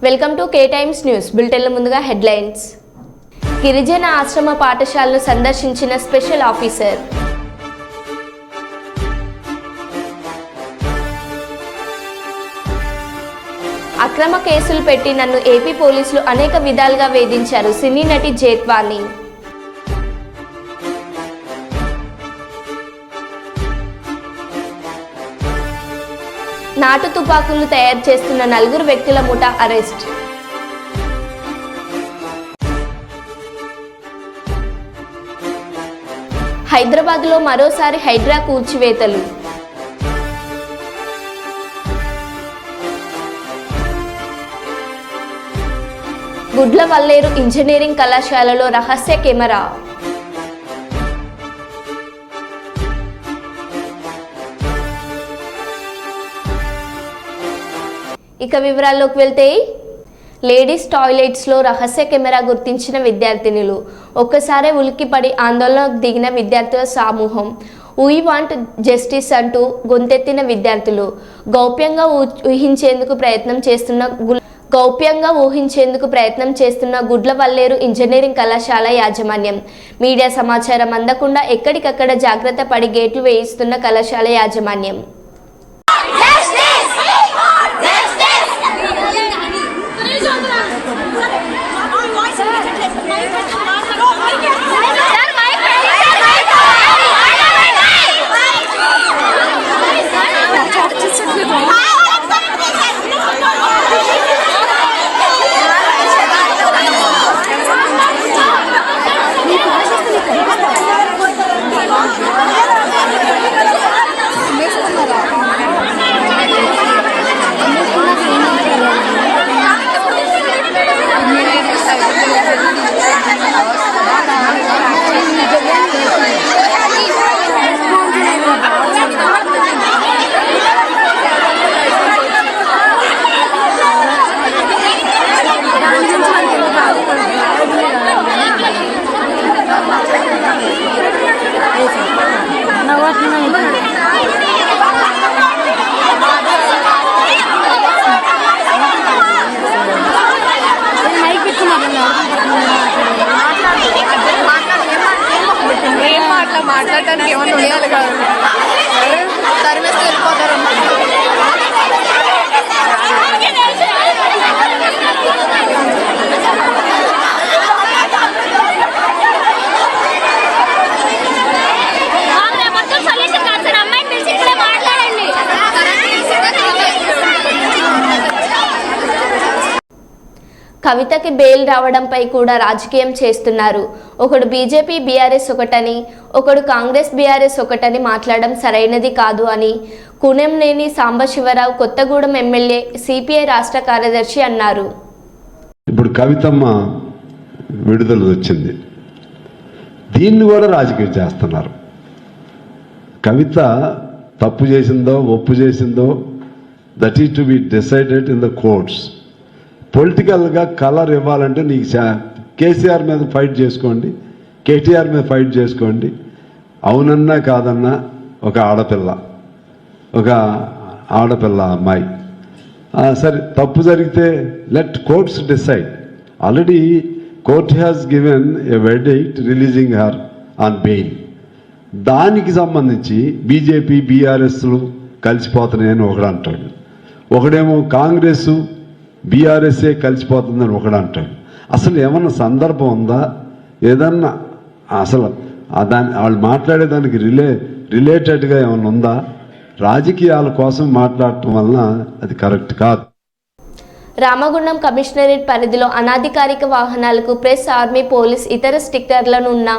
Welcome to K Times news బులెటిన్ల ముందుగా headlines. గిరిజన ఆశ్రమ పాఠశాలను సందర్శించిన స్పెషల్ ఆఫీసర్. అక్రమ కేసులు పెట్టి నన్ను ఏపీ పోలీసులు అనేక విధాలుగా వేధించారు. సినీ నటి జేత్వాని. నాటు తుపాకులు తయారు చేస్తున్న 4 వ్యక్తుల ముఠా అరెస్ట్. హైదరాబాద్లో మరోసారి హైడ్రా కూల్చివేతలు. గుడ్లవల్లేరు ఇంజనీరింగ్ కళాశాలలో రహస్య కెమెరా. ఇక వివరాల్లోకి వెళ్తే, లేడీస్ టాయిలెట్స్లో రహస్య కెమెరా గుర్తించిన విద్యార్థినులు. ఒక్కసారే ఉలిక్కిపడి ఆందోళనకు దిగిన విద్యార్థుల సమూహం. వీ వాంట్ జస్టిస్ అంటూ గొంతెత్తిన విద్యార్థులు. గౌప్యంగా ఊహించేందుకు ప్రయత్నం చేస్తున్న గుడ్లవల్లేరు ఇంజనీరింగ్ కళాశాల యాజమాన్యం. మీడియా సమాచారం అందకుండా ఎక్కడికక్కడ జాగ్రత్త పడి గేట్లు వేయిస్తున్న కళాశాల యాజమాన్యం. మాట్లాడటానికి ఏమన్నా ఉండాలి కదా, తరిమేసి వెళ్ళిపోతారు. కవితకి బెయిల్ రావడంపై కూడా రాజకీయం చేస్తున్నారు. ఒకడు బీజేపీ బీఆర్ఎస్ ఒకటని, ఒకడు కాంగ్రెస్ బీఆర్ఎస్ ఒకటని మాట్లాడడం సరైనది కాదు అని కూనంనేని సాంబశివరావు కొత్తగూడెం ఎమ్మెల్యే సిపిఐ రాష్ట్ర కార్యదర్శి అన్నారు. ఇప్పుడు కవితమ్మ విడుదల వచ్చింది, దీన్ని కూడా రాజకీయం చేస్తున్నారు. కవిత తప్పు చేసిందో ఒప్పు చేసిందో that is to be decided in the courts. పొలిటికల్గా కలర్ ఇవ్వాలంటే నీకు కేసీఆర్ మీద ఫైట్ చేసుకోండి, కేటీఆర్ మీద ఫైట్ చేసుకోండి. అవునన్నా కాదన్నా ఒక ఆడపిల్ల అమ్మాయి సరే తప్పు జరిగితే let courts decide. Already court has given a verdict releasing her on bail. దానికి సంబంధించి బీజేపీ బీఆర్ఎస్లు కలిసిపోతున్నాయని ఒకడు అంటాడు, ఒకడేమో కాంగ్రెస్ బీఆర్ఎస్ఏ కలిసిపోతుందని ఒకడు అంటాడు. అసలు ఏమన్నా సందర్భం ఉందా? ఏదన్నా అసలు వాళ్ళు మాట్లాడేదానికి రిలేటెడ్గా ఏమన్నా ఉందా? రాజకీయాల కోసం మాట్లాడటం వలన అది కరెక్ట్ కాదు. రామగుండం కమిషనరేట్ పరిధిలో అనధికారిక వాహనాలకు ప్రెస్, ఆర్మీ, పోలీస్, ఇతర స్టిక్కర్లను ఉన్న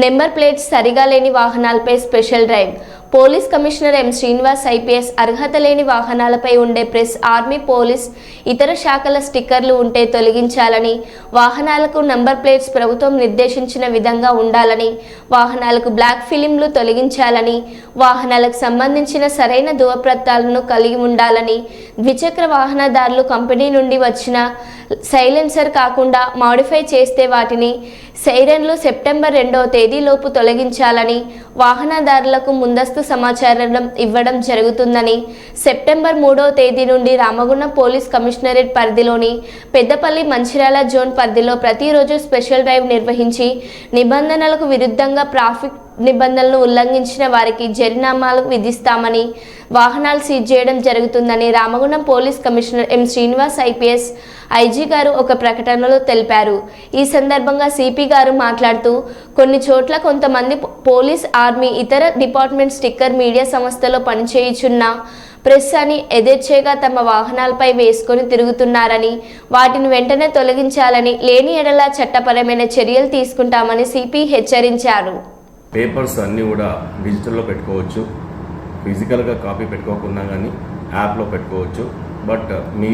నెంబర్ ప్లేట్స్ సరిగా లేని వాహనాలపై special drive. Police commissioner M Srinivas IPS అర్హత లేని వాహనాలపై ఉండే ప్రెస్, ఆర్మీ, పోలీస్, ఇతర శాఖల స్టిక్కర్లు ఉంటే తొలగించాలని, వాహనాలకు నంబర్ ప్లేట్స్ ప్రభుత్వం నిర్దేశించిన విధంగా ఉండాలని, వాహనాలకు బ్లాక్ ఫిలింలు తొలగించాలని, వాహనాలకు సంబంధించిన సరైన ధృవపత్రాలను కలిగి ఉండాలని, ద్విచక్ర వాహనదారులు కంపెనీ నుండి వచ్చిన సైలెన్సర్ కాకుండా మాడిఫై చేస్తే వాటిని సైరన్లు సెప్టెంబర్ 2వ తేదీలోపు తొలగించాలని వాహనదారులకు ముందస్తు సమాచారం ఇవ్వడం జరుగుతుందని సెప్టెంబర్ 3వ తేదీ నుండి రామగుండం పోలీస్ కమిషనరేట్ పరిధిలోని పెద్దపల్లి మంచిర్యాల జోన్ పరిధిలో ప్రతిరోజు స్పెషల్ డ్రైవ్ నిర్వహించి నిబంధనలకు విరుద్ధంగా ట్రాఫిక్ నిబంధనలను ఉల్లంఘించిన వారికి జరిమానాలు విధిస్తామని వాహనాలు సీజ్ చేయడం జరుగుతుందని Ramagundam police commissioner M Srinivas IPS IG గారు ఒక ప్రకటనలో తెలిపారు. ఈ సందర్భంగా సిపి గారు మాట్లాడుతూ కొన్ని చోట్ల కొంతమంది పోలీస్, ఆర్మీ, ఇతర డిపార్ట్మెంట్ స్టిక్కర్ మీడియా సంస్థలో పనిచేయుచున్న ప్రెస్ అని ఎదేచ్ఛగా తమ వాహనాలపై వేసుకొని తిరుగుతున్నారని వాటిని వెంటనే తొలగించాలని, లేని ఎడల చట్టపరమైన చర్యలు తీసుకుంటామని సిపి హెచ్చరించారు. పేపర్స్ అన్నీ కూడా డిజిటల్లో పెట్టుకోవచ్చు, ఫిజికల్గా కాపీ పెట్టుకోకుండా కానీ యాప్లో పెట్టుకోవచ్చు. బట్ మీ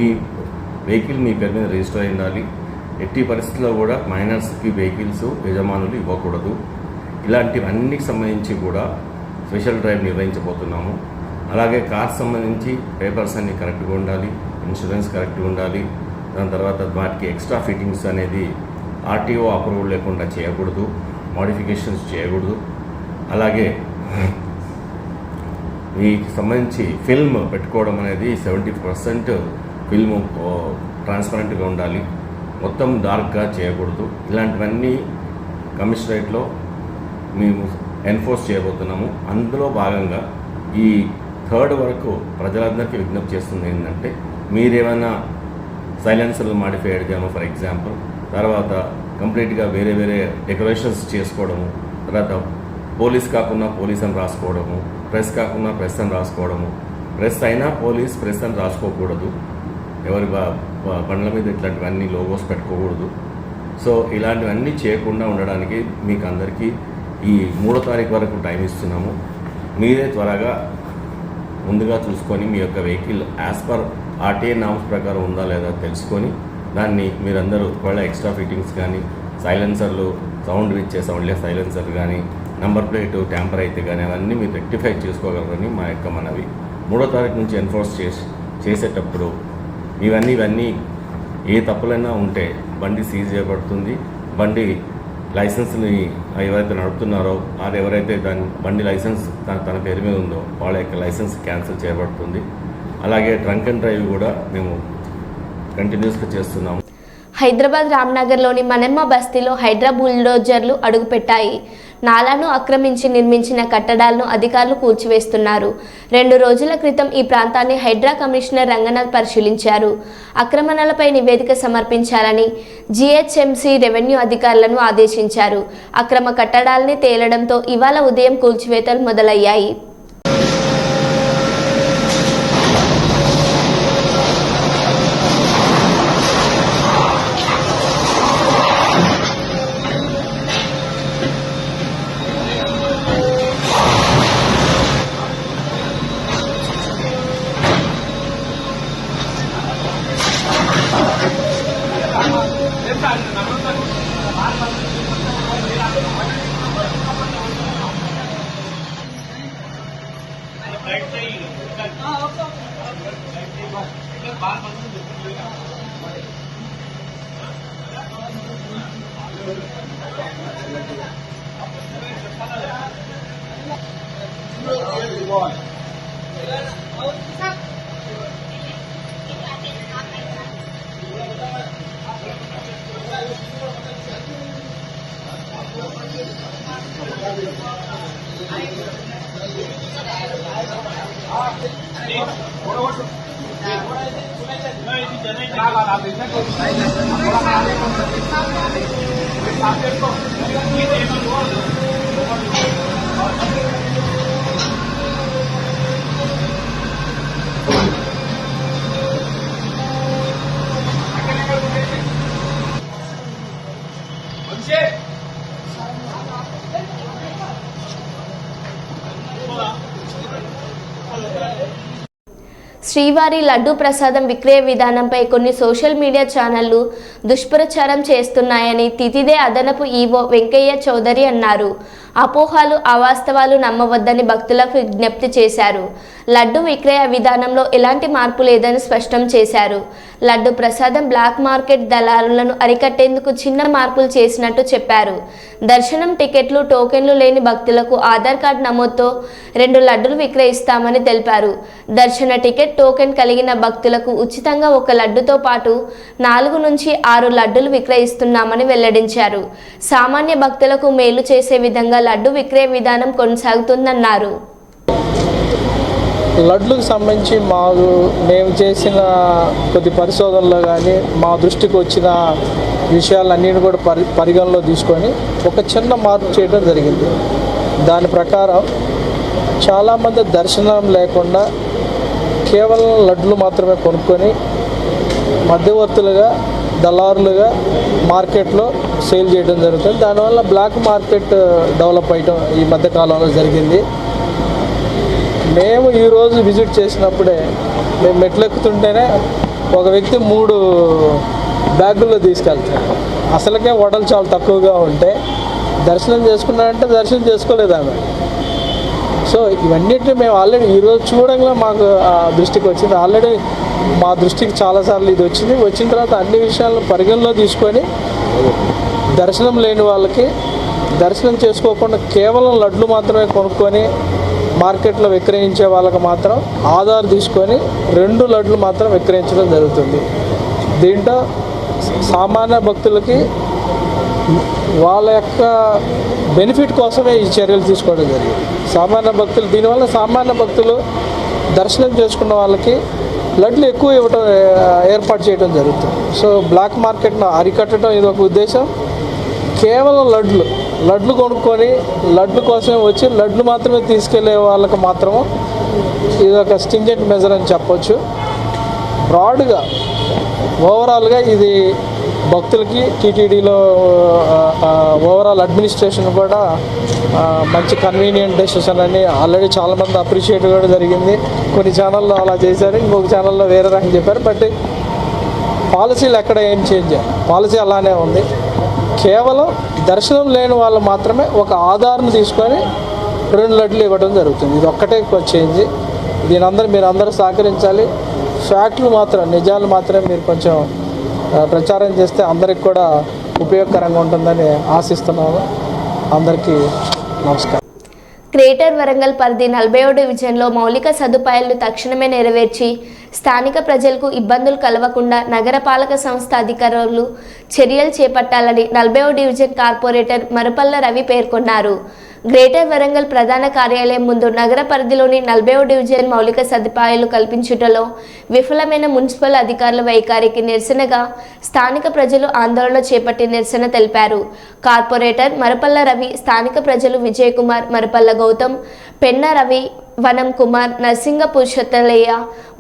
వెహికల్ మీ పేరు మీద రిజిస్టర్ అయి ఉండాలి. ఎట్టి పరిస్థితుల్లో కూడా మైనర్స్కి వెహికల్స్ యజమానులు ఇవ్వకూడదు. ఇలాంటివన్నిటికి సంబంధించి కూడా స్పెషల్ డ్రైవ్ నిర్వహించబోతున్నాము. అలాగే కార్స్ సంబంధించి పేపర్స్ అన్నీ కరెక్ట్గా ఉండాలి, ఇన్సూరెన్స్ కరెక్ట్గా ఉండాలి. దాని తర్వాత వాటికి ఎక్స్ట్రా ఫిట్టింగ్స్ అనేది ఆర్టీఓ అప్రూవల్ లేకుండా చేయకూడదు, మోడిఫికేషన్స్ చేయకూడదు. అలాగే వీటికి సంబంధించి ఫిల్మ్ పెట్టుకోవడం అనేది 70% ఫిల్మ్ ట్రాన్స్పరెంట్గా ఉండాలి, మొత్తం డార్క్గా చేయకూడదు. ఇలాంటివన్నీ కమిషనరేట్లో మేము ఎన్ఫోర్స్ చేయబోతున్నాము. అందులో భాగంగా ఈ 3rd వరకు ప్రజలందరికీ విజ్ఞప్తి చేస్తుంది ఏంటంటే, మీరేమైనా సైలెన్సర్లు మాడిఫై చేయడము, ఫర్ ఎగ్జాంపుల్, తర్వాత కంప్లీట్గా వేరే వేరే డెకరేషన్స్ చేసుకోవడము, తర్వాత పోలీస్ కాకుండా పోలీస్ అని రాసుకోవడము, ప్రెస్ కాకుండా ప్రెస్ అని రాసుకోవడము, ప్రెస్ అయినా పోలీస్, ప్రెస్ అని రాసుకోకూడదు. ఎవరి బండ్ల మీద ఇట్లాంటివన్నీ లోగోస్ పెట్టుకోకూడదు. సో ఇలాంటివన్నీ చేయకుండా ఉండడానికి మీకు అందరికీ ఈ 3వ తారీఖు వరకు టైం ఇస్తున్నాము. మీరే త్వరగా ముందుగా చూసుకొని మీ యొక్క vehicle as per RTA norms ప్రకారం ఉందా లేదా తెలుసుకొని దాన్ని మీరందరూ ఒకవేళ ఎక్స్ట్రా ఫిట్టింగ్స్ కానీ, సైలెన్సర్లు, సౌండ్ ఇచ్చే సౌండ్లెస్ సైలెన్సర్ కానీ, నంబర్ ప్లేటు ట్యాంపర్ అయితే కానీ అవన్నీ మీరు రెక్టిఫై చేసుకోగలరని మా యొక్క మనవి. 3వ తారీఖు నుంచి ఎన్ఫోర్స్ చేసేటప్పుడు ఇవన్నీ ఏ తప్పులైనా ఉంటే బండి సీజ్ చేయబడుతుంది. బండి లైసెన్స్ని ఎవరైతే నడుపుతున్నారో వారు ఎవరైతే బండి లైసెన్స్ తన పేరు మీద ఉందో వాళ్ళ యొక్క లైసెన్స్ క్యాన్సిల్ చేయబడుతుంది. అలాగే ట్రంక్ అండ్ డ్రైవ్ కూడా మేము కంటిన్యూస్గా చేస్తున్నాము. హైదరాబాద్ రామ్నగర్లోని మనెమ్మ బస్తీలో హైడ్రా బుల్డోజర్లు అడుగుపెట్టాయి. నాలాను ఆక్రమించి నిర్మించిన కట్టడాలను అధికారులు కూల్చివేస్తున్నారు. 2 రోజుల క్రితం ఈ ప్రాంతాన్ని హైడ్రా కమిషనర్ రంగనాథ్ పరిశీలించారు. ఆక్రమణలపై నివేదిక సమర్పించాలని జీహెచ్ఎంసీ రెవెన్యూ అధికారులను ఆదేశించారు. అక్రమ కట్టడాలని తేలడంతో ఇవాళ ఉదయం కూల్చివేతలు మొదలయ్యాయి. శ్రీవారి లడ్డూ ప్రసాదం విక్రయ విధానంపై కొన్ని సోషల్ మీడియా ఛానళ్లు దుష్ప్రచారం చేస్తున్నాయని తితిదే అదనపు ఈవో వెంకయ్య చౌదరి అన్నారు. అపోహలు అవాస్తవాలు నమ్మవద్దని భక్తులకు విజ్ఞప్తి చేశారు. లడ్డు విక్రయ విధానంలో ఎలాంటి మార్పు లేదని స్పష్టం చేశారు. లడ్డు ప్రసాదం బ్లాక్ మార్కెట్ దళారులను అరికట్టేందుకు చిన్న మార్పులు చేసినట్టు చెప్పారు. దర్శనం టికెట్లు టోకెన్లు లేని భక్తులకు ఆధార్ కార్డు నమోదుతో 2 లడ్డులు విక్రయిస్తామని తెలిపారు. దర్శన టికెట్ టోకెన్ కలిగిన భక్తులకు ఉచితంగా 1 లడ్డుతో పాటు 4 నుంచి 6 లడ్డులు విక్రయిస్తున్నామని వెల్లడించారు. సామాన్య భక్తులకు మేలు చేసే విధంగా లడ్డు విక్రయ విధానం కొనసాగుతుందన్నారు. లడ్లకు సంబంధించి మేము చేసిన కొద్ది పరిశోధనలో కానీ మా దృష్టికి వచ్చిన విషయాలన్నింటినీ కూడా పరిగణలో తీసుకొని ఒక చిన్న మార్పు చేయడం జరిగింది. దాని ప్రకారం చాలామంది దర్శనం లేకుండా కేవలం లడ్లు మాత్రమే కొనుక్కొని మధ్యవర్తులుగా దళారులుగా మార్కెట్లో సేల్ చేయడం జరుగుతుంది. దానివల్ల బ్లాక్ మార్కెట్ డెవలప్ అయ్యడం ఈ మధ్యకాలంలో జరిగింది. మేము ఈరోజు విజిట్ చేసినప్పుడే మేము మెట్లెక్కుతుంటేనే ఒక వ్యక్తి 3 బ్యాగుల్లో తీసుకెళ్తాడు. అసలుకే వడలు చాలా తక్కువగా ఉంటే దర్శనం చేసుకున్నాడంటే దర్శనం చేసుకోలేదు ఆమె. సో ఇవన్నిటిని మేము ఆల్రెడీ ఈరోజు చూడంగా మాకు దృష్టికి వచ్చింది. ఆల్రెడీ మా దృష్టికి చాలాసార్లు ఇది వచ్చింది. వచ్చిన తర్వాత అన్ని విషయాలను పరిగణలో తీసుకొని దర్శనం లేని వాళ్ళకి దర్శనం చేసుకోకుండా కేవలం లడ్లు మాత్రమే కొనుక్కొని మార్కెట్లో విక్రయించే వాళ్ళకి మాత్రం ఆధార్ తీసుకొని 2 లడ్లు మాత్రం విక్రయించడం జరుగుతుంది. దీంట్లో సామాన్య భక్తులకి వాళ్ళ యొక్క బెనిఫిట్ కోసమే ఈ చర్యలు తీసుకోవడం జరిగింది. సామాన్య భక్తులు దీనివల్ల సామాన్య భక్తులు దర్శనం చేసుకున్న వాళ్ళకి లడ్లు ఎక్కువ ఇవ్వడం ఏర్పాటు చేయడం జరుగుతుంది. సో బ్లాక్ మార్కెట్ను అరికట్టడం ఇది ఒక ఉద్దేశం. కేవలం లడ్లు కొనుక్కొని లడ్లు కోసమే వచ్చి లడ్లు మాత్రమే తీసుకెళ్లే వాళ్ళకి మాత్రము ఇది ఒక స్టింజెంట్ మెజర్ అని చెప్పొచ్చు. బ్రాడ్గా ఓవరాల్గా ఇది భక్తులకి టీటీడీలో ఓవరాల్ అడ్మినిస్ట్రేషన్ కూడా మంచి కన్వీనియంట్ డెసిషన్ అని ఆల్రెడీ చాలామంది అప్రిషియేట్ కూడా జరిగింది. కొన్ని ఛానల్లో అలా చేశారు, ఇంకొక ఛానల్లో వేరే రకం చెప్పారు. బట్ పాలసీలు ఎక్కడ ఏం చేంజ్ చేయాలి, పాలసీ అలానే ఉంది. కేవలం దర్శనం లేని వాళ్ళు మాత్రమే ఒక ఆధార్ను తీసుకొని 2 లడ్లు ఇవ్వడం జరుగుతుంది. ఇది ఒక్కటే చేంజ్. మీరు అందరూ సహకరించాలి. ఫ్యాక్ట్లు మాత్రం నిజాలు మాత్రమే మీరు కొంచెం ప్రచారం చేస్తే అందరికి కూడా ఉపయోగకరంగా ఉంటుందని ఆశిస్తున్నాను. అందరికీ నమస్కారం. గ్రేటర్ వరంగల్ పరిధి 40వ డివిజన్లో మౌలిక సదుపాయాలను తక్షణమే నెరవేర్చి స్థానిక ప్రజలకు ఇబ్బందులు కలగకుండా నగరపాలక సంస్థ అధికారులు చర్యలు చేపట్టాలని 40వ డివిజన్ కార్పొరేటర్ మరుపల్ల రవి పేర్కొన్నారు. గ్రేటర్ వరంగల్ ప్రధాన కార్యాలయం ముందు నగర పరిధిలోని 40వ డివిజన్ మౌలిక సదుపాయాలు కల్పించుటలో విఫలమైన మున్సిపల్ అధికారుల వైఖరికి నిరసనగా స్థానిక ప్రజలు ఆందోళన చేపట్టి నిరసన తెలిపారు. కార్పొరేటర్ మరుపల్ల రవి, స్థానిక ప్రజలు విజయ్ కుమార్, మరుపల్ల గౌతమ్, పెన్న రవి, వనం కుమార్, నరసింగ పురుషోత్తలయ్య,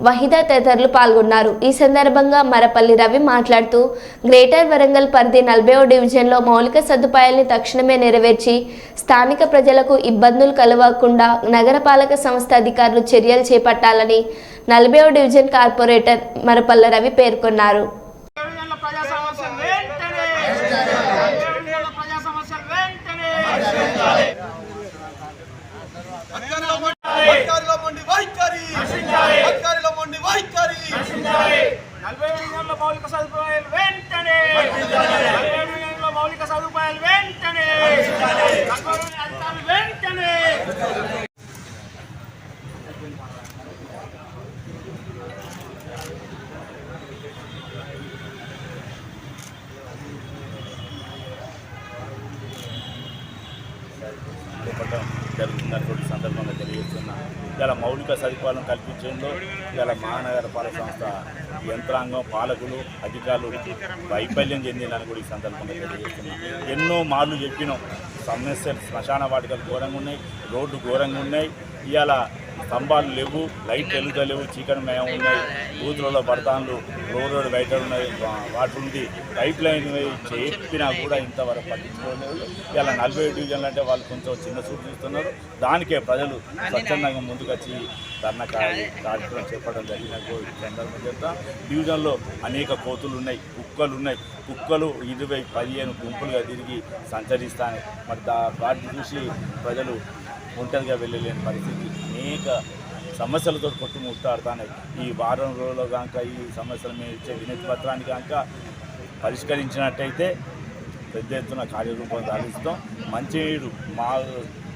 వహిదా తదితరులు పాల్గొన్నారు. ఈ సందర్భంగా మరపల్లి రవి మాట్లాడుతూ గ్రేటర్ వరంగల్ పరిధి 40వ డివిజన్లో మౌలిక సదుపాయాల్ని తక్షణమే నెరవేర్చి స్థానిక ప్రజలకు ఇబ్బందులు కలగకుండా నగరపాలక సంస్థ అధికారులు చర్యలు చేపట్టాలని 40వ డివిజన్ కార్పొరేటర్ మరపల్ల రవి పేర్కొన్నారు. జరుగుతున్నటువంటి సందర్భంగా తెలియజేస్తున్నా. ఇలా మౌలిక సదుపాయాలను కల్పించడంలో ఇలా మహానగర పాలక సంస్థ యంత్రాంగం, పాలకులు, అధికారులు వైఫల్యం చెందిందని కూడా ఈ సందర్భంగా తెలియజేస్తున్నాం. ఎన్నో మార్లు చెప్పినాం. సమస్యలు శ్మశాన వాటికలు ఘోరంగా ఉన్నాయి, రోడ్డు ఘోరంగా ఉన్నాయి. ఇవాళ స్తంభాలు లేవు, లైట్ వెలుగుతలేవు, చీకటి మయం ఉన్నాయి, బూతులలో బడతాన్లు రోడ్ బయట ఉన్నాయి, వాటర్ ఉంది, పైప్ లైన్ చెప్పినా కూడా ఇంతవరకు పట్టించుకోలేదు. ఇలా 40 డివిజన్లు అంటే వాళ్ళు కొంచెం చిన్న చూపు చూస్తున్నారు. దానికే ప్రజలు స్వచ్ఛందంగా ముందుకొచ్చి ధర్నా కార్యక్రమం చేపట్టడం జరిగిన సందర్భం చెప్తా. డివిజన్లో అనేక కోతులు ఉన్నాయి, కుక్కలు ఉన్నాయి. కుక్కలు 20-15 గుంపులుగా తిరిగి సంచరిస్తాయి. మరి వాటిని చూసి ప్రజలు ఒంటరిగా వెళ్ళలేని పరిస్థితి, అనేక సమస్యలతో కొట్టుముట్టాడుతున్నాయి. ఈ వారం రోజుల్లో కనుక ఈ సమస్యల మీద ఇచ్చే వినతి పత్రాన్ని కనుక పరిష్కరించినట్టయితే పెద్ద ఎత్తున కార్యరూపం సాధిస్తాం. మంచినీరు మా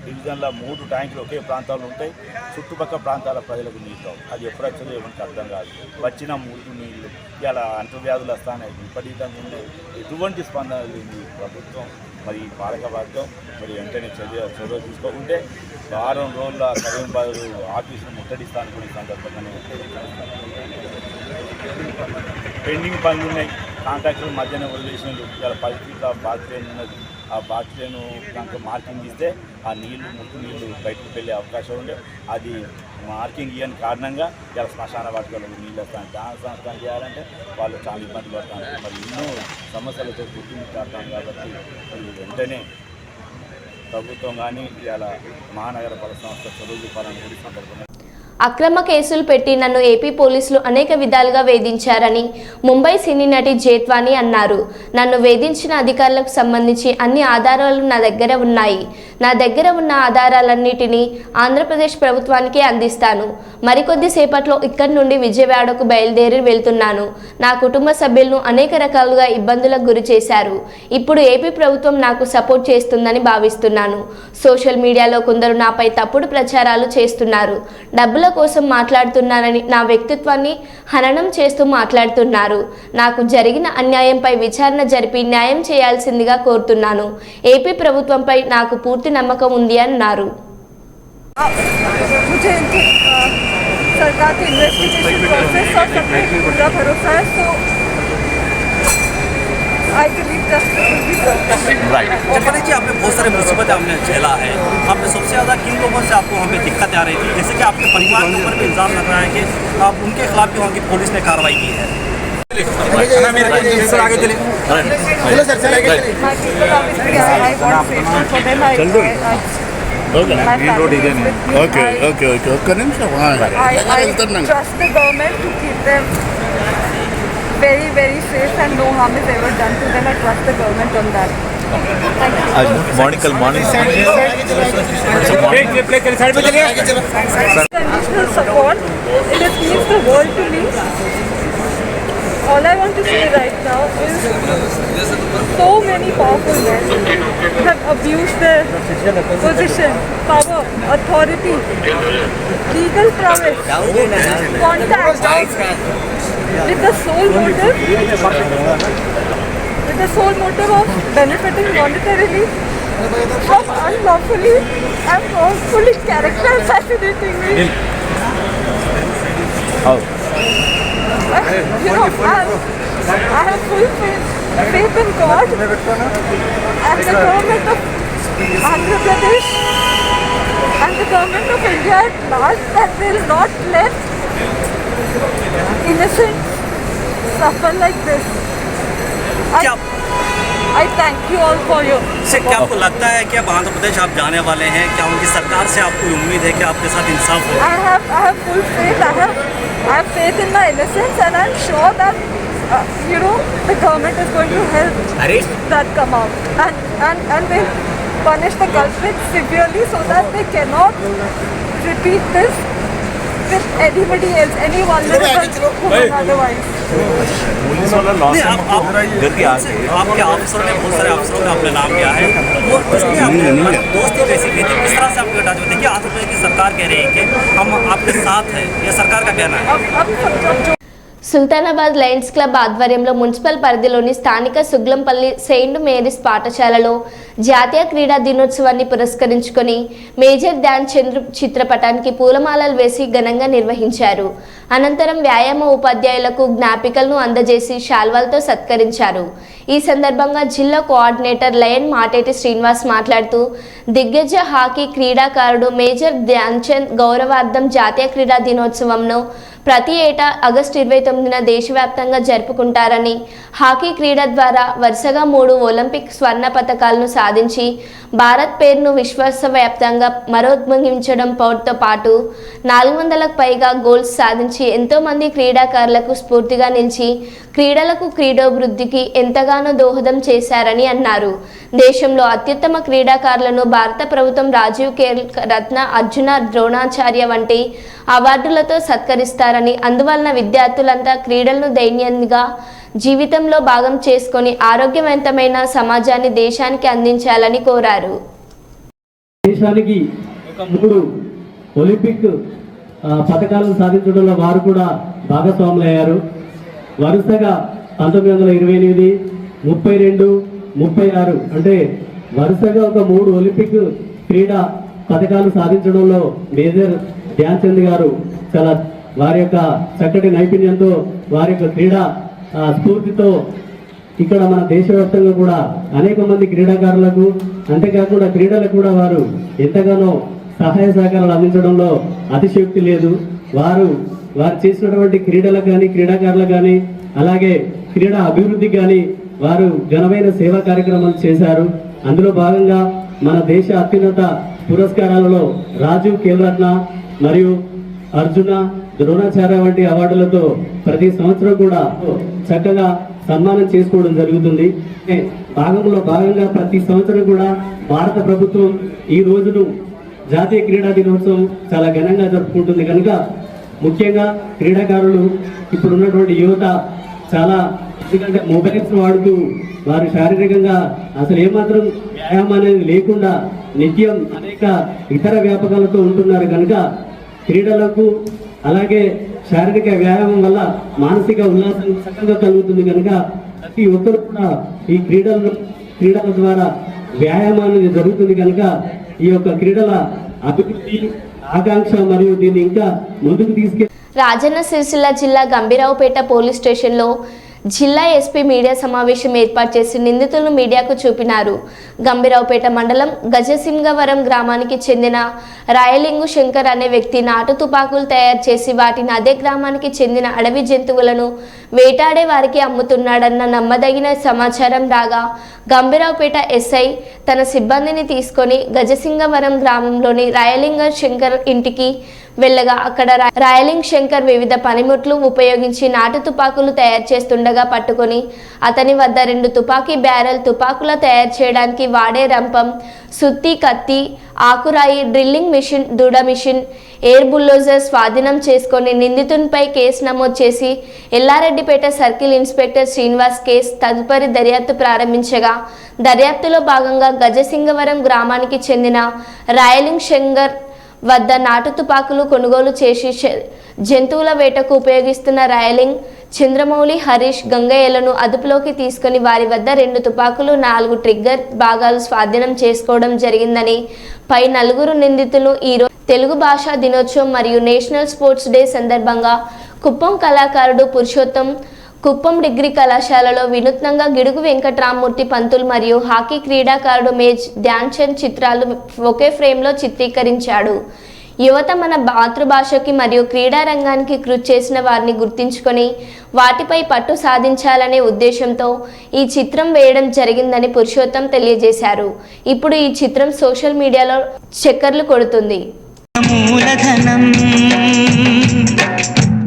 డివిజన్లో 3 ట్యాంకులు ఒకే ప్రాంతాల్లో ఉంటాయి. చుట్టుపక్కల ప్రాంతాల ప్రజలకు నీళ్ళు అది ఎప్పుడు వచ్చేదో ఏమంటే అర్థం కాదు. వచ్చిన 3 నీళ్ళు ఇలా అంటువ్యాధులు వస్తాయి, విపరీతంగా ఉన్నాయి. ఎటువంటి స్పందన లేని ప్రభుత్వం మరి పాలకవర్గం మరి వెంటనే చర్య తీసుకోకుంటే వారం రోజుల కరీంబాద్ ఆఫీసును ముట్టడిస్తాను కూడా ఈ సందర్భంగానే పెండింగ్ పనులు ఉన్నాయి. కాంట్రాక్టర్లు మధ్యాహ్నం వదిలేసినారు. ఇలా పరిస్థితిలో బాధ్యత ఉన్నది. ఆ బాధ్యతను కనుక మార్కింగ్ ఇస్తే ఆ ముట్టు నీళ్లు బయటకు వెళ్ళే అవకాశం ఉండే. అది మార్కింగ్ ఇవ్వని కారణంగా ఇలా శ్మశాన వాటికలో నీళ్ళు వస్తాను. దాని సంస్కరణ చేయాలంటే వాళ్ళు చాలా ఇబ్బంది పడతాను. మరి ఎన్నో సమస్యలతో గుర్తించారు. కాబట్టి మరి వెంటనే ప్రభుత్వం కానీ ఇలా మహానగర పాలక సంస్థ చొరవ చూపాలని కూడా సందర్భంగా అక్రమ కేసులు పెట్టి నన్ను ఏపీ పోలీసులు అనేక విధాలుగా వేధించారని ముంబై సినీ నటి జేత్వాని అన్నారు. నన్ను వేధించిన అధికారులకు సంబంధించి అన్ని ఆధారాలు నా దగ్గర ఉన్నాయి. నా దగ్గర ఉన్న ఆధారాలన్నిటినీ ఆంధ్రప్రదేశ్ ప్రభుత్వానికి అందిస్తాను. మరికొద్ది సేపట్లో ఇక్కడి నుండి విజయవాడకు బయలుదేరి వెళ్తున్నాను. నా కుటుంబ సభ్యులను అనేక రకాలుగా ఇబ్బందులకు గురి చేశారు. ఇప్పుడు ఏపీ ప్రభుత్వం నాకు సపోర్ట్ చేస్తుందని భావిస్తున్నాను. సోషల్ మీడియాలో కొందరు నాపై తప్పుడు ప్రచారాలు చేస్తున్నారు. డబ్బుల కోసం మాట్లాడుతున్నారని నా వ్యక్తిత్వాన్ని హననం చేస్తూ మాట్లాడుతున్నారు. నాకు జరిగిన అన్యాయంపై విచారణ జరిపి న్యాయం చేయాల్సిందిగా కోరుతున్నాను. ఏపీ ప్రభుత్వంపై నాకు పూర్తి నమ్మకం ఉంది అన్నారు. सरकार के इन्वेस्टिगेशन प्रोसेस और सब पे पूरा भरोसा है. So I believe justice will be served. Right. Jafri ji, आपने बहुत सारे मुसीबतें आपने झेला है. आपने सबसे ज़्यादा किन लोगों से आपको वहाँ पे दिक्कतें आ रही थी? जैसे कि आपके परिवार के ऊपर भी इल्ज़ाम लग रहा है कि आप उनके खिलाफ भी वहाँ की पुलिस ने कार्रवाई की है. सर आगे चलिए. चलो सर, चले गए. My people obviously I want safety for them. I trust the government to keep them very, very safe and no harm is ever done to them. I trust the government on that. Thank you. morning. Conditional support, it means the world to me. All I want to say right now is so many powerful men have abused their position, power, authority, legal prowess, contact with the sole motive of benefiting monetarily from unlawfully and wrongfully character assassinating me. I have full faith in God and the government of Andhra Pradesh and the government of India at large that they will not let innocents suffer like this. I thank you all for your से क्या आपको लगता है कि अब आंध्र प्रदेश आप जाने वाले हैं? क्या उनकी सरकार से आपको उम्मीद है कि आपके साथ इंसाफ हो? I have full faith. I have faith in my innocence and I'm sure that the government is going to help that come out and will punish the culprits severely so that they cannot repeat this with anybody else, any vulnerable woman otherwise. नहीं, आपके अफसरों ने बहुत सारे अफसरों का आपने नाम लिया है. वो इसमें आपने दोस्ती कैसी की थी? किस तरह से आपको हटा देखिए आंध्र प्रदेश की सरकार कह रही है कि हम आपके साथ हैं. ये सरकार का कहना है. अब సుల్తానాబాద్ లయన్స్ క్లబ్ ఆధ్వర్యంలో మున్సిపల్ పరిధిలోని స్థానిక సుగ్లంపల్లి సెయింట్ మేరీస్ పాఠశాలలో జాతీయ క్రీడా దినోత్సవాన్ని పురస్కరించుకొని మేజర్ ధ్యాన్ చంద్ చిత్రపటానికి పూలమాలలు వేసి ఘనంగా నిర్వహించారు. అనంతరం వ్యాయామ ఉపాధ్యాయులకు జ్ఞాపికలను అందజేసి శాల్వాలతో సత్కరించారు. ఈ సందర్భంగా జిల్లా కోఆర్డినేటర్ లయన్ మాటేటి శ్రీనివాస్ మాట్లాడుతూ దిగ్గజ హాకీ క్రీడాకారుడు మేజర్ ధ్యాన్ చంద్ గౌరవార్థం జాతీయ క్రీడా దినోత్సవంను ప్రతి ఏటా ఆగస్టు 29న దేశవ్యాప్తంగా జరుపుకుంటారని, హాకీ క్రీడ ద్వారా వరుసగా 3 ఒలింపిక్ స్వర్ణ పతకాలను సాధించి భారత్ పేరును విశ్వవ్యాప్తంగా మరోద్భవించడంతో పాటు 400లకు పైగా గోల్స్ సాధించి ఎంతోమంది క్రీడాకారులకు స్ఫూర్తిగా నిలిచి క్రీడలకు క్రీడోభివృద్ధికి ఎంతగానో దోహదం చేశారని అన్నారు. దేశంలో అత్యుత్తమ క్రీడాకారులను భారత ప్రభుత్వం రాజీవ్ ఖేల్ రత్న, అర్జున, ద్రోణాచార్య వంటి అవార్డులతో సత్కరిస్తారని, అందువలన విద్యార్థులంతా క్రీడలను దైనందిగా జీవితంలో భాగం చేసుకొని ఆరోగ్యవంతమైన సమాజాన్ని దేశానికి అందించాలని కోరారు. దేశానికి ఒక 3 ఒలింపిక్ పథకాలను సాధించడంలో వారు కూడా భాగస్వాములయ్యారు. వరుసగా 1928, 32, 36 అంటే వరుసగా ఒక 3 ఒలింపిక్ క్రీడా పథకాలు సాధించడంలో మేజర్ ధ్యాన్ చంద్ గారు చాలా వారి యొక్క చక్కటి నైపుణ్యంతో, వారి యొక్క క్రీడా స్ఫూర్తితో ఇక్కడ మన దేశవ్యాప్తంగా కూడా అనేక మంది క్రీడాకారులకు, అంతేకాకుండా క్రీడలకు కూడా వారు ఎంతగానో సహాయ సహకారాలు అందించడంలో అతిశయోక్తి లేదు. వారు చేసినటువంటి క్రీడలకు కానీ, క్రీడాకారులకు కానీ, అలాగే క్రీడా అభివృద్ధికి కానీ వారు ఘనమైన సేవా కార్యక్రమాలు చేశారు. అందులో భాగంగా మన దేశ అత్యున్నత పురస్కారాలలో రాజీవ్ ఖేల్ రత్న మరియు అర్జున, ద్రోణాచార్య వంటి అవార్డులతో ప్రతి సంవత్సరం కూడా చక్కగా సన్మానం చేసుకోవడం జరుగుతుంది. భాగంగా ప్రతి సంవత్సరం కూడా భారత ప్రభుత్వం ఈ రోజును జాతీయ క్రీడా దినోత్సవం చాలా ఘనంగా జరుపుకుంటుంది. కనుక ముఖ్యంగా క్రీడాకారులు ఇప్పుడు ఉన్నటువంటి యువత చాలా, ఎందుకంటే మొబైల్స్ వాడుతూ వారు శారీరకంగా అసలు ఏమాత్రం వ్యాయామం అనేది లేకుండా నిత్యం అనేక ఇతర వ్యాపకాలతో ఉంటున్నారు. కనుక క్రీడలకు అలాగే శారీరక వ్యాయామం వల్ల మానసిక ఉల్లాసం చక్కగా కలుగుతుంది. కనుక ప్రతి ఒక్కరు కూడా ఈ క్రీడల ద్వారా వ్యాయామం అనేది జరుగుతుంది. కనుక ఈ యొక్క క్రీడల అభివృద్ధి, ఆకాంక్ష మరియు దీన్ని ఇంకా ముందుకు రాజన్న సిరిసిల్ల జిల్లా గంభీరావుపేట పోలీస్ స్టేషన్లో జిల్లా ఎస్పీ మీడియా సమావేశం ఏర్పాటు చేసి నిందితులను మీడియాకు చూపినారు. గంభీరావుపేట మండలం గజసింగవరం గ్రామానికి చెందిన రాయలింగు శంకర్ అనే వ్యక్తి నాటు తుపాకులు తయారు చేసి వాటిని అదే గ్రామానికి చెందిన అడవి జంతువులను వేటాడే వారికి అమ్ముతున్నాడన్న నమ్మదగిన సమాచారం రాగా గంభీరావుపేట ఎస్ఐ తన సిబ్బందిని తీసుకొని గజసింగవరం గ్రామంలోని రాయలింగ శంకర్ ఇంటికి వెళ్ళగా అక్కడ రాయలింగ్ శంకర్ వివిధ పనిముట్లు ఉపయోగించి నాటు తుపాకులు తయారు చేస్తుండగా పట్టుకొని అతని వద్ద 2 తుపాకీ బ్యారెల్, తుపాకుల తయారు చేయడానికి వాడే రంపం, సుత్తి, కత్తి, ఆకురాయి, డ్రిల్లింగ్ మిషన్, దూడ మిషన్, ఎయిర్ బుల్డోజర్ స్వాధీనం చేసుకొని నిందితునిపై కేసు నమోదు చేసి Yellareddypet circle inspector Srinivas case తదుపరి దర్యాప్తు ప్రారంభించగా దర్యాప్తులో భాగంగా గజసింగవరం గ్రామానికి చెందిన రాయలింగ్ శంకర్ వద్ద నాటు తుపాకులు కొనుగోలు చేసి జంతువుల వేటకు ఉపయోగిస్తున్న రాయలింగ్, చంద్రమౌళి, హరీష్, గంగయ్యలను అదుపులోకి తీసుకుని వారి వద్ద 2 తుపాకులు, 4 ట్రిగ్గర్ భాగాలు స్వాధీనం చేసుకోవడం జరిగిందని, పై 4 నిందితులు ఈరోజు తెలుగు భాషా దినోత్సవం మరియు నేషనల్ స్పోర్ట్స్ డే సందర్భంగా కుప్పం కళాకారుడు పురుషోత్తం కుప్పం డిగ్రీ కళాశాలలో వినూత్నంగా గిడుగు వెంకట్రామమూర్తి పంతులు మరియు హాకీ క్రీడాకారుడు మేజర్ ధ్యాన్ చంద్ చిత్రాలు ఒకే ఫ్రేమ్లో చిత్రీకరించాడు. యువత మన మాతృభాషకి మరియు క్రీడా రంగానికి కృషి చేసిన వారిని గుర్తించుకొని వాటిపై పట్టు సాధించాలనే ఉద్దేశంతో ఈ చిత్రం వేయడం జరిగిందని పురుషోత్తం తెలియజేశారు. ఇప్పుడు ఈ చిత్రం సోషల్ మీడియాలో చక్కర్లు కొడుతుంది.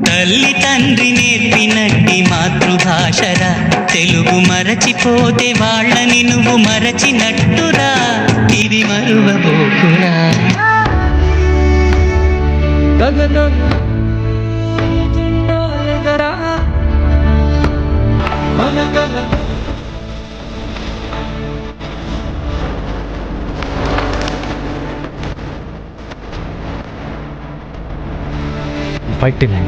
తల్లి తండ్రి నేర్పినట్టి మాతృభాషరా, తెలుగు మరచిపోతే వాళ్ళని నువ్వు మరచినట్టురా, ఇది మరువబోకురా. ఫైటింగ్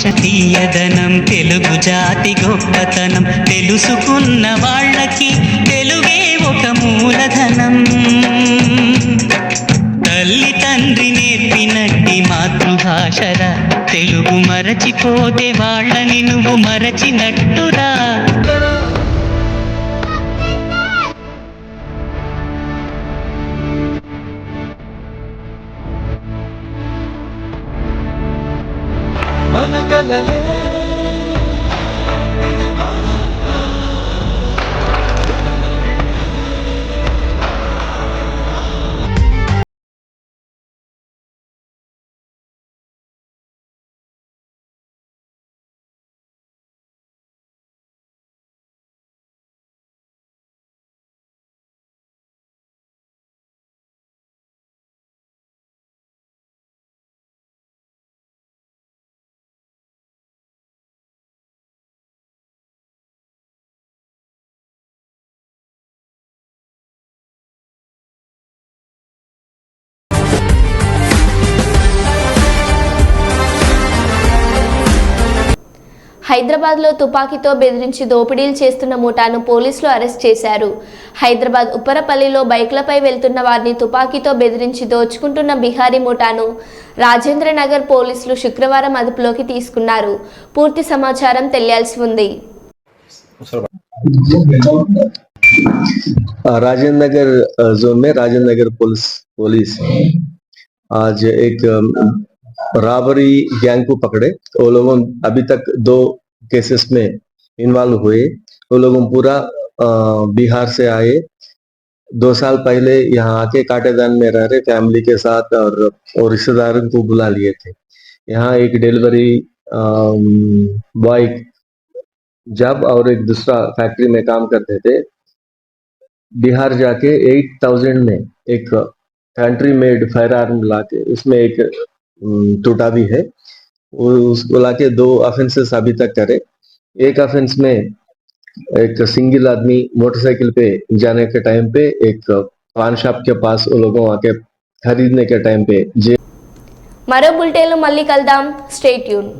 భాష తీయదనం, తెలుగు జాతి గొప్పతనం తెలుసుకున్న వాళ్ళకి తెలుగే ఒక మూలధనం. తల్లి తండ్రి నేర్పినట్టి మాతృభాషరా, తెలుగు మరచిపోతే వాళ్ళని నువ్వు మరచినట్టురా. హైదరాబాద్లో తుపాకీతో బెదిరించి దోపిడీలు చేస్తున్న ముఠాను పోలీసులు అరెస్ట్ చేశారు. హైదరాబాద్ ఉప్పరపల్లిలో బైక్లపై వెళ్తున్న వారిని తుపాకీతో బెదిరించి దోచుకుంటున్న బిహారీ ముఠాను రాజేంద్రనగర్ పోలీసులు శుక్రవారం అదుపులోకి తీసుకున్నారు. పూర్తి సమాచారం తెలియాల్సి ఉంది. राजेंद्र नगर जोन में राजेंद्र नगर पुलिस आज एक रॉबरी गैंग को पकड़े. वो लोगों अभी तक 2 केसेस में इन्वॉल्व हुए. वो लोगों पूरा बिहार से आए. 2 साल पहले यहाँ आके काटेदान में रह रहे फैमिली के साथ और रिश्तेदारों को बुला लिए थे. यहाँ एक डिलीवरी बॉय जब और एक दूसरा फैक्ट्री में काम करते थे. बिहार जाके 8,000 में एक कंट्री मेड फायर आर्म लाके उसमें एक टूटा भी है. उसको लाके 2 ऑफेंसेस अभी तक करे. एक ऑफेंस में एक सिंगल आदमी मोटरसाइकिल पे जाने के टाइम पे एक पान शॉप के पास वो लोगों आके खरीदने के टाइम पे మరో బులెటిన్లో మళ్ళీ కలుద్దాం. Stay tune.